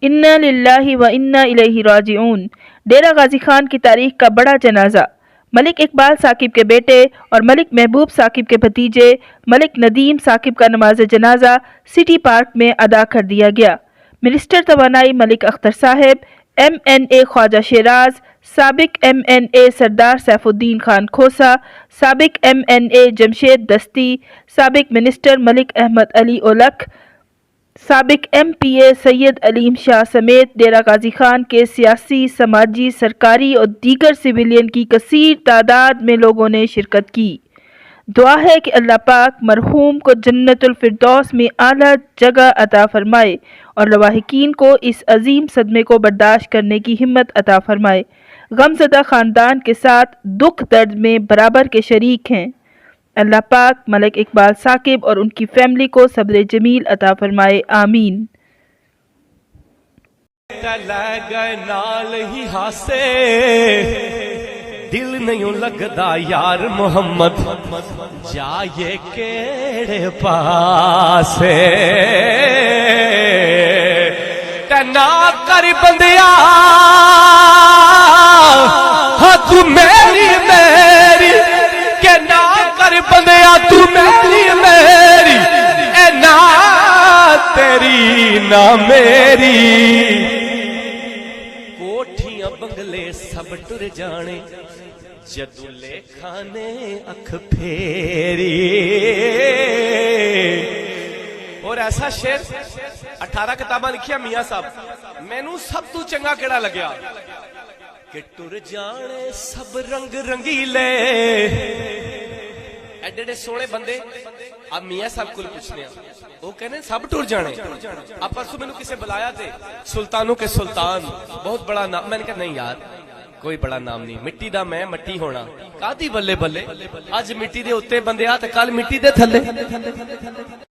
انا للہ و انا الیہ راجعون۔ ڈیرہ غازی خان کی تاریخ کا بڑا جنازہ۔ ملک اقبال ثاقب کے بیٹے اور ملک محبوب ثاقب کے بھتیجے ملک ندیم ثاقب کا نماز جنازہ سٹی پارک میں ادا کر دیا گیا۔ منسٹر توانائی ملک اختر صاحب، ایم این اے خواجہ شیراز، سابق ایم این اے سردار سیف الدین خان کھوسہ، سابق ایم این اے جمشید دستی، سابق منسٹر ملک احمد علی اولکھ، سابق ایم پی اے سید علیم شاہ سمیت ڈیرہ غازی خان کے سیاسی، سماجی، سرکاری اور دیگر سویلین کی کثیر تعداد میں لوگوں نے شرکت کی۔ دعا ہے کہ اللہ پاک مرحوم کو جنت الفردوس میں اعلیٰ جگہ عطا فرمائے اور لواحقین کو اس عظیم صدمے کو برداشت کرنے کی ہمت عطا فرمائے۔ غم زدہ خاندان کے ساتھ دکھ درد میں برابر کے شریک ہیں۔ اللہ پاک ملک اقبال ثاقب اور ان کی فیملی کو صبر جمیل عطا فرمائے، آمین۔ دل نہیں لگدا یار محمد جائے کیڑے پاسے تنا کر بندیا تو میری میری کہ نہ کر بندیا تو میری میری اے نہ تیری نہ میری کوٹھیاں بنگلے سب ٹر جانے جدو لے کھانے اکھ پھیری۔ اور ایسا شعر 18 کتاباں لکھیا میاں صاحب، مینوں سب تو چنگا کیڑا لگیا کہ ٹر جانے سب رنگ رنگیلے۔ ایڈے ایڈے سونے بندے اب میاں صاحب کو پوچھنے وہ کہنے سب ٹر جانے۔ اب پرسوں میں نے کسے بلایا تھے سلطانوں کے سلطان، بہت بڑا نام، میں نے کہا نہیں یار کوئی بڑا نام نہیں، مٹی دا میں مٹی ہونا کادی بلے بلے، اج مٹی دے اتے بندے آ تے کل مٹی دے تھلے۔